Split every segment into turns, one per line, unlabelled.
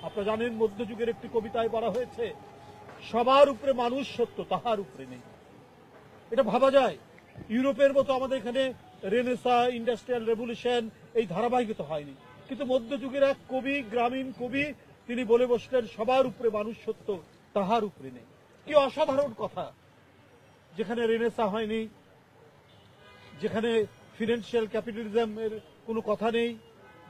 আপনারা জানেন মধ্যযুগের একটি কবিতায় বলা হয়েছে, সবার উপরে মানুষ সত্য, তাহার উপরে নেই। এটা ভাবা যায়। ইউরোপের মতো আমাদের এখানে রেনেসা, ইন্ডাস্ট্রিয়াল রেভলিউশন এই ধারাবাহিকতা হয়নি, কিন্তু মধ্যযুগের এক কবি, গ্রামীণ কবি, তিনি বলে বসলেন সবার উপরে মানুষ সত্য, তাহার উপরে নেই। কি অসাধারণ কথা! যেখানে রেনেসা হয়নি, যেখানে ফিনান্সিয়াল ক্যাপিটালিজম এর কোনো কথা নেই,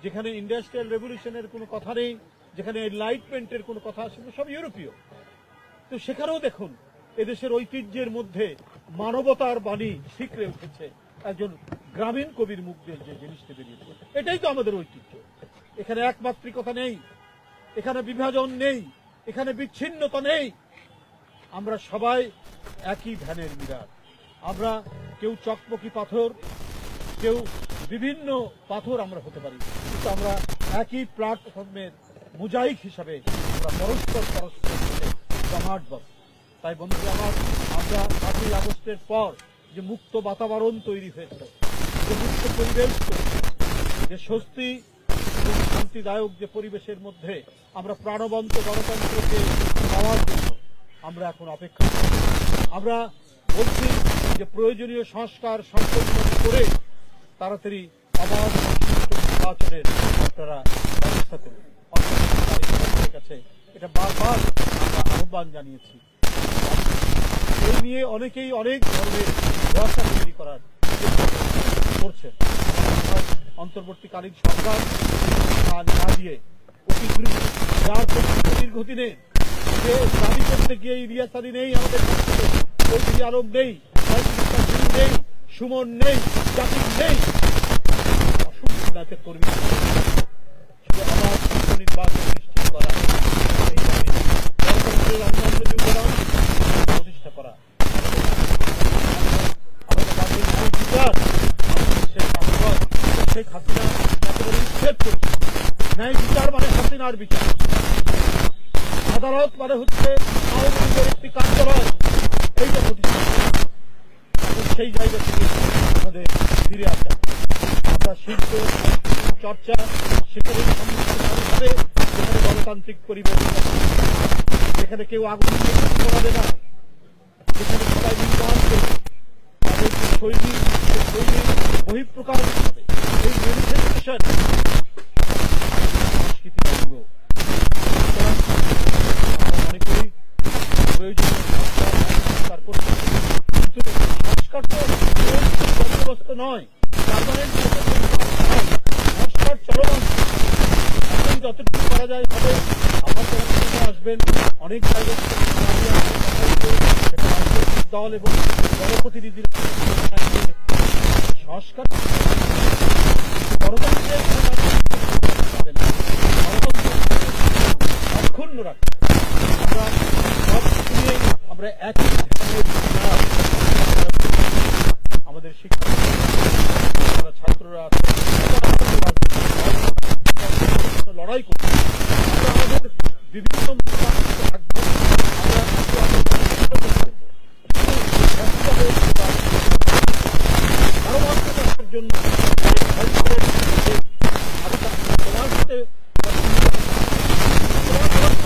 যেখানে ইন্ডাস্ট্রিয়াল রেভলিউশনের কোনো কথা নেই, যেখানে এনলাইটমেন্টের কোনো কথা, সেগুলো সব ইউরোপীয়। তো সেখানেও দেখুন এদেশের ঐতিহ্যের মধ্যে মানবতার বাণী শিখরে উঠেছে একজন গ্রামীণ কবির মুখ দিয়ে, যে জিনিসটা বেরিয়েছে। এটাই তো আমাদের ঐতিহ্য। এখানে একমাত্রিকতা নেই, এখানে বিভাজন নেই, এখানে বিচ্ছিন্নতা নেই। আমরা সবাই একই ধ্যানের মিরার। আমরা কেউ চকমকি পাথর, কেউ বিভিন্ন পাথর আমরা হতে পারি, কিন্তু আমরা একই প্ল্যাটফর্মের মোজাইক হিসাবে আমরা পরস্পর জমাটবদ্ধ। তাই বন্ধুরা আমার, আমরা 5ই আগস্টের পর যে মুক্ত বাতাবরণ তৈরি হয়েছে, যে মুক্ত পরিবেশ, যে স্বস্তি এবং শান্তিদায়ক যে পরিবেশের মধ্যে আমরা প্রাণবন্ত গণতন্ত্রকে পাওয়ার জন্য আমরা এখন অপেক্ষা করি। আমরা বলছি যে প্রয়োজনীয় সংস্কার সম্পন্ন করে তাড়াতাড়ি অবাধ নির্বাচনের আপনারা ব্যবস্থা করুন। অন্তর্বর্তীকালীন কাছে এটা বারবার আমরা আহ্বান জানিয়েছি। এই নিয়ে অনেকেই অনেক ধরনের ব্যবস্থা তৈরি করার করছে। অন্তর্বর্তীকালীন সরকার না দিয়ে অতি দ্রুত, যার দীর্ঘদিনে যে দাবি করতে গিয়ে ইলিয়াস আলী নেই, আমাদের চৌধুরী আলম নেই, নেই, সুমন নেই, জাতির নেই, অসংখ্য কর্মী আবার নির্বাচন নিশ্চিত করা, গণতন্ত্রের অন্যান্য যোগদান প্রতিষ্ঠা করা, আমাদের জাতির বিচার, শেখ হাসিনা একেবারে উচ্ছেদ করছে। ন্যায় বিচার মানে হাসিনার বিচার, আদালত মানে হচ্ছে আওয়ামী লীগের একটি কার্যালয়, এইটা প্রতিষ্ঠা সেই জায়গা থেকে আমাদের ফিরে আসা। আমরা শিল্প চর্চা সেখানে হবে, যেখানে গণতান্ত্রিক পরিবেশ, যেখানে কেউ আগুন করাবে না, যেখানে সবাই নির্মাণ করবে, তাদের যে শৈলী বহিঃপ্রকাশ হবে, এই ম্যানিফেস্টেশন সংস্কৃতি অঙ্গ। আমরা মনে করি প্রয়োজনীয় সংস্কার করতে, কিন্তু সংস্কার তো বন্দোবস্ত নয়, পার্মানেন্ট সংস্কার চলমান। এখন যতটুকু করা যায় হবে। আমার যারা আসবেন অনেক জায়গায় দল এবং জনপ্রতিনিধিরা সংস্কার গণতন্ত্রের অক্ষুণ্ণ রাখতে আমরা সব নিয়ে আমরা একই আমাদের শিক্ষা ছাত্ররা লড়াই করছে। আমরা আমাদের বিভিন্ন জন্য